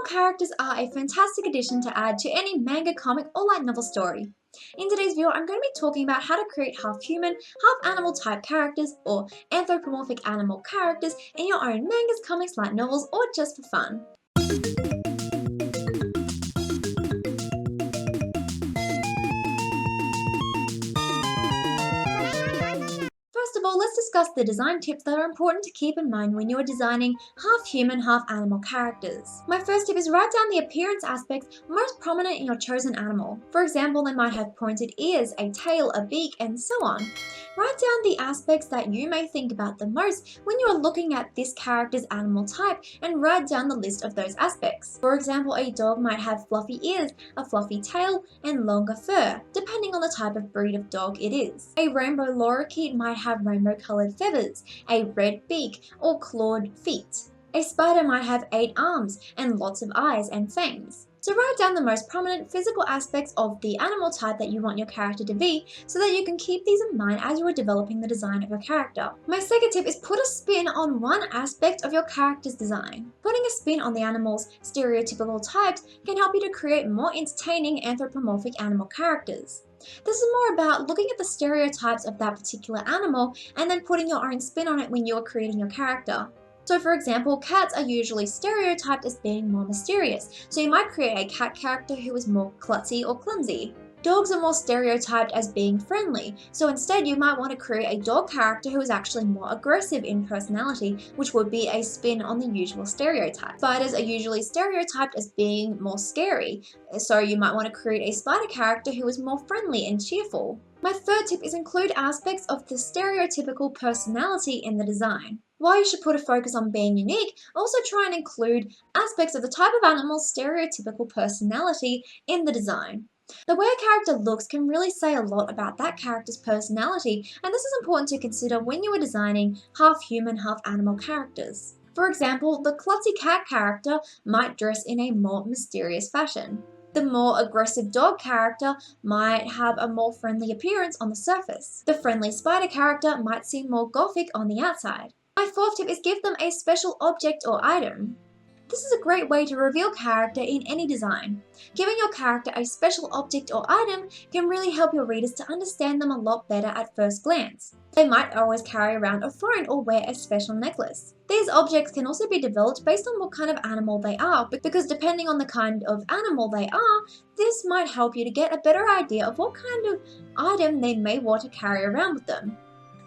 characters are a fantastic addition to add to any manga, comic, or light novel story. In today's video, I'm going to be talking about how to create half human, half animal type characters, or anthropomorphic animal characters in your own mangas, comics, light novels, or just for fun. First of all, let's discuss the design tips that are important to keep in mind when you are designing half human, half animal characters. My first tip is write down the appearance aspects most prominent in your chosen animal. For example, they might have pointed ears, a tail, a beak, and so on. Write down the aspects that you may think about the most when you are looking at this character's animal type and write down the list of those aspects. For example, a dog might have fluffy ears, a fluffy tail, and longer fur, depending on the type of breed of dog it is. A rainbow lorikeet might have rainbow-colored feathers, a red beak, or clawed feet. A spider might have 8 arms and lots of eyes and fangs. So write down the most prominent physical aspects of the animal type that you want your character to be so that you can keep these in mind as you are developing the design of your character. My second tip is put a spin on one aspect of your character's design. Putting a spin on the animal's stereotypical types can help you to create more entertaining anthropomorphic animal characters. This is more about looking at the stereotypes of that particular animal and then putting your own spin on it when you are creating your character. So for example, cats are usually stereotyped as being more mysterious, so you might create a cat character who is more klutzy or clumsy. Dogs are more stereotyped as being friendly, so instead you might want to create a dog character who is actually more aggressive in personality, which would be a spin on the usual stereotype. Spiders are usually stereotyped as being more scary, so you might want to create a spider character who is more friendly and cheerful. My third tip is include aspects of the stereotypical personality in the design. While you should put a focus on being unique, also try and include aspects of the type of animal's stereotypical personality in the design. The way a character looks can really say a lot about that character's personality, and this is important to consider when you are designing half human, half animal characters. For example, the klutzy cat character might dress in a more mysterious fashion. The more aggressive dog character might have a more friendly appearance on the surface. The friendly spider character might seem more gothic on the outside. My fourth tip is give them a special object or item. This is a great way to reveal character in any design. Giving your character a special object or item can really help your readers to understand them a lot better at first glance. They might always carry around a phone or wear a special necklace. These objects can also be developed based on what kind of animal they are, because depending on the kind of animal they are, this might help you to get a better idea of what kind of item they may want to carry around with them.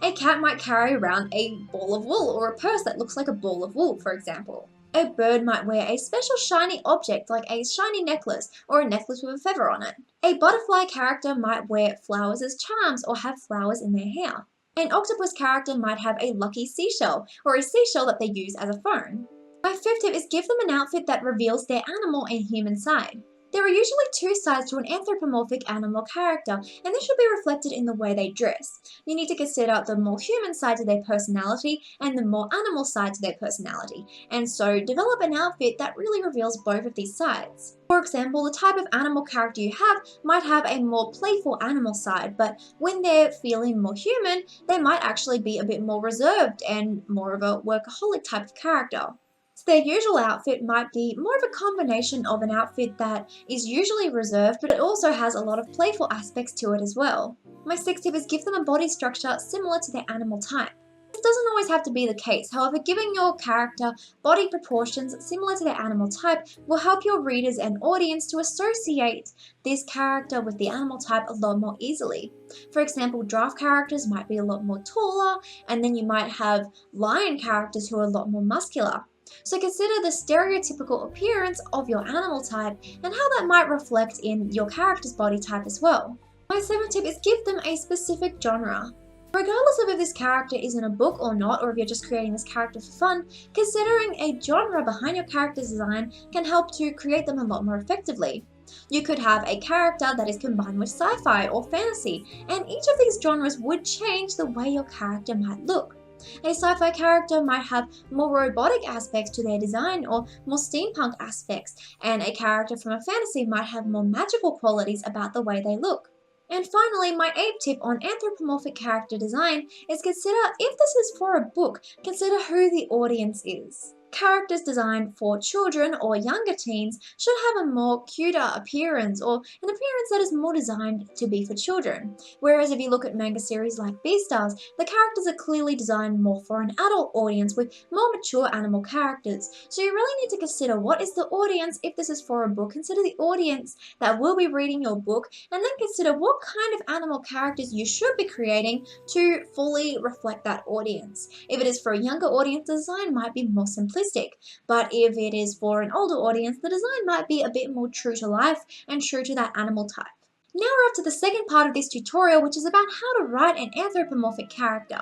A cat might carry around a ball of wool or a purse that looks like a ball of wool, for example. A bird might wear a special shiny object like a shiny necklace or a necklace with a feather on it. A butterfly character might wear flowers as charms or have flowers in their hair. An octopus character might have a lucky seashell or a seashell that they use as a phone. My fifth tip is give them an outfit that reveals their animal and human side. There are usually 2 sides to an anthropomorphic animal character, and this should be reflected in the way they dress. You need to consider the more human side to their personality and the more animal side to their personality, and so develop an outfit that really reveals both of these sides. For example, the type of animal character you have might have a more playful animal side, but when they're feeling more human, they might actually be a bit more reserved and more of a workaholic type of character. So their usual outfit might be more of a combination of an outfit that is usually reserved, but it also has a lot of playful aspects to it as well. My sixth tip is give them a body structure similar to their animal type. This doesn't always have to be the case, however, giving your character body proportions similar to their animal type will help your readers and audience to associate this character with the animal type a lot more easily. For example, giraffe characters might be a lot more taller, and then you might have lion characters who are a lot more muscular. So consider the stereotypical appearance of your animal type and how that might reflect in your character's body type as well. My seventh tip is give them a specific genre. Regardless of if this character is in a book or not, or if you're just creating this character for fun, considering a genre behind your character's design can help to create them a lot more effectively. You could have a character that is combined with sci-fi or fantasy, and each of these genres would change the way your character might look. A sci-fi character might have more robotic aspects to their design or more steampunk aspects, and a character from a fantasy might have more magical qualities about the way they look. And finally, my 8th tip on anthropomorphic character design is consider, if this is for a book, consider who the audience is. Characters designed for children or younger teens should have a more cuter appearance or an appearance that is more designed to be for children. Whereas if you look at manga series like Beastars, the characters are clearly designed more for an adult audience with more mature animal characters. So you really need to consider what is the audience if this is for a book. Consider the audience that will be reading your book and then consider what kind of animal characters you should be creating to fully reflect that audience. If it is for a younger audience, the design might be more simplistic, but if it is for an older audience, the design might be a bit more true to life and true to that animal type. Now we're up to the second part of this tutorial, which is about how to write an anthropomorphic character.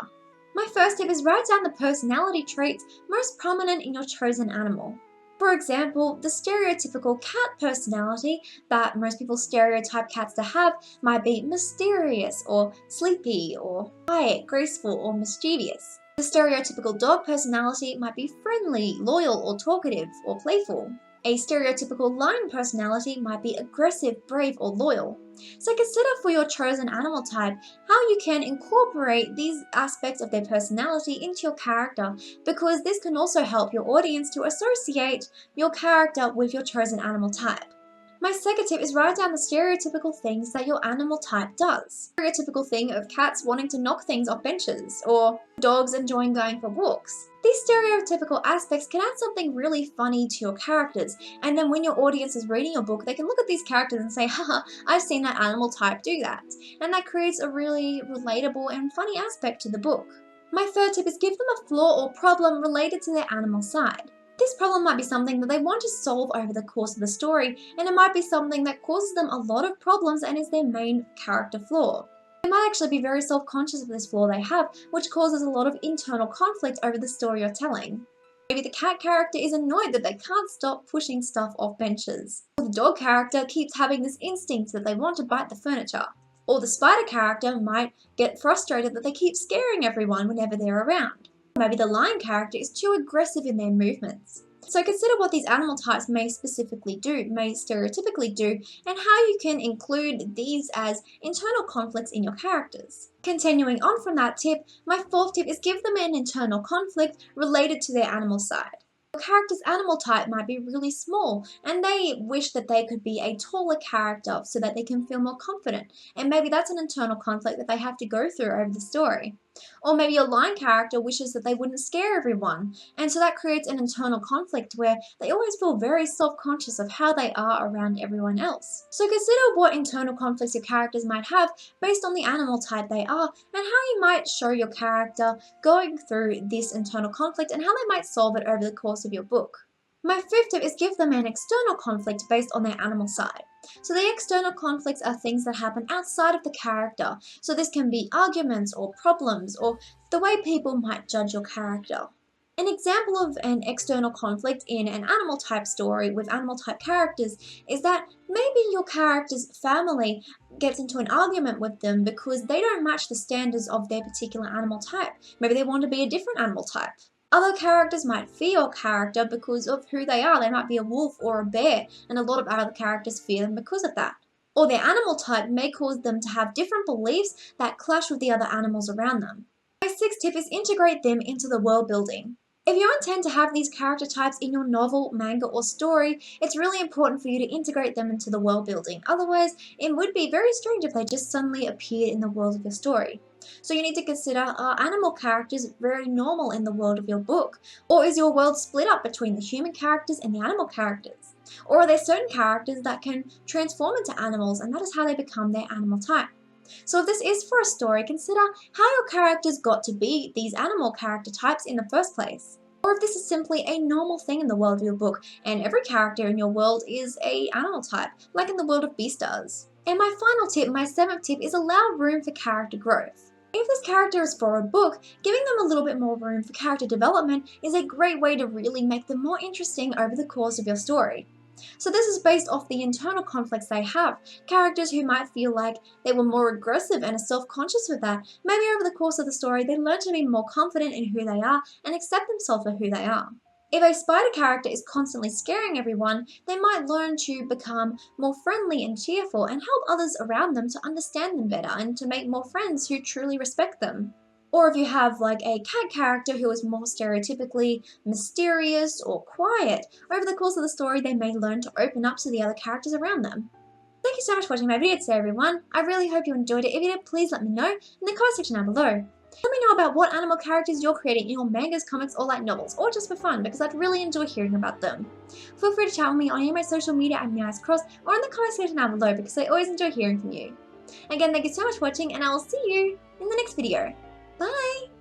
My first tip is write down the personality traits most prominent in your chosen animal. For example, the stereotypical cat personality that most people stereotype cats to have might be mysterious or sleepy or quiet, graceful or mischievous. The stereotypical dog personality might be friendly, loyal or talkative or playful. A stereotypical lion personality might be aggressive, brave or loyal. So consider for your chosen animal type how you can incorporate these aspects of their personality into your character, because this can also help your audience to associate your character with your chosen animal type. My second tip is write down the stereotypical things that your animal type does. Stereotypical thing of cats wanting to knock things off benches, or dogs enjoying going for walks. These stereotypical aspects can add something really funny to your characters, and then when your audience is reading your book, they can look at these characters and say, haha, I've seen that animal type do that. And that creates a really relatable and funny aspect to the book. My third tip is give them a flaw or problem related to their animal side. This problem might be something that they want to solve over the course of the story, and it might be something that causes them a lot of problems and is their main character flaw. They might actually be very self-conscious of this flaw they have, which causes a lot of internal conflict over the story you're telling. Maybe the cat character is annoyed that they can't stop pushing stuff off benches. Or the dog character keeps having this instinct that they want to bite the furniture. Or the spider character might get frustrated that they keep scaring everyone whenever they're around. Maybe the lion character is too aggressive in their movements. So consider what these animal types may specifically do, may stereotypically do, and how you can include these as internal conflicts in your characters. Continuing on from that tip, my fourth tip is give them an internal conflict related to their animal side. Your character's animal type might be really small, and they wish that they could be a taller character so that they can feel more confident, and maybe that's an internal conflict that they have to go through over the story. Or maybe your lion character wishes that they wouldn't scare everyone, and so that creates an internal conflict where they always feel very self-conscious of how they are around everyone else. So consider what internal conflicts your characters might have based on the animal type they are, and how you might show your character going through this internal conflict and how they might solve it over the course of your book. My fifth tip is give them an external conflict based on their animal side. So the external conflicts are things that happen outside of the character. So this can be arguments or problems or the way people might judge your character. An example of an external conflict in an animal type story with animal type characters is that maybe your character's family gets into an argument with them because they don't match the standards of their particular animal type. Maybe they want to be a different animal type. Other characters might fear your character because of who they are. They might be a wolf or a bear, and a lot of other characters fear them because of that. Or their animal type may cause them to have different beliefs that clash with the other animals around them. My sixth tip is integrate them into the world building. If you intend to have these character types in your novel, manga, or story, it's really important for you to integrate them into the world building. Otherwise, it would be very strange if they just suddenly appeared in the world of your story. So you need to consider, are animal characters very normal in the world of your book? Or is your world split up between the human characters and the animal characters? Or are there certain characters that can transform into animals and that is how they become their animal type? So if this is for a story, consider how your characters got to be these animal character types in the first place. Or if this is simply a normal thing in the world of your book and every character in your world is an animal type, like in the world of Beastars. And my final tip, my seventh tip, is allow room for character growth. If this character is for a book, giving them a little bit more room for character development is a great way to really make them more interesting over the course of your story. So this is based off the internal conflicts they have. Characters who might feel like they were more aggressive and are self-conscious with that, maybe over the course of the story they learn to be more confident in who they are and accept themselves for who they are. If a spider character is constantly scaring everyone, they might learn to become more friendly and cheerful and help others around them to understand them better and to make more friends who truly respect them. Or if you have like a cat character who is more stereotypically mysterious or quiet, over the course of the story they may learn to open up to the other characters around them. Thank you so much for watching my video today, everyone. I really hope you enjoyed it. If you did, please let me know in the comment section down below. Let me know about what animal characters you're creating in your mangas, comics, or light novels, or just for fun, because I'd really enjoy hearing about them. Feel free to chat with me on any of my social media at MeowsCross or in the comment section down below, because I always enjoy hearing from you. Again, thank you so much for watching, and I will see you in the next video. Bye!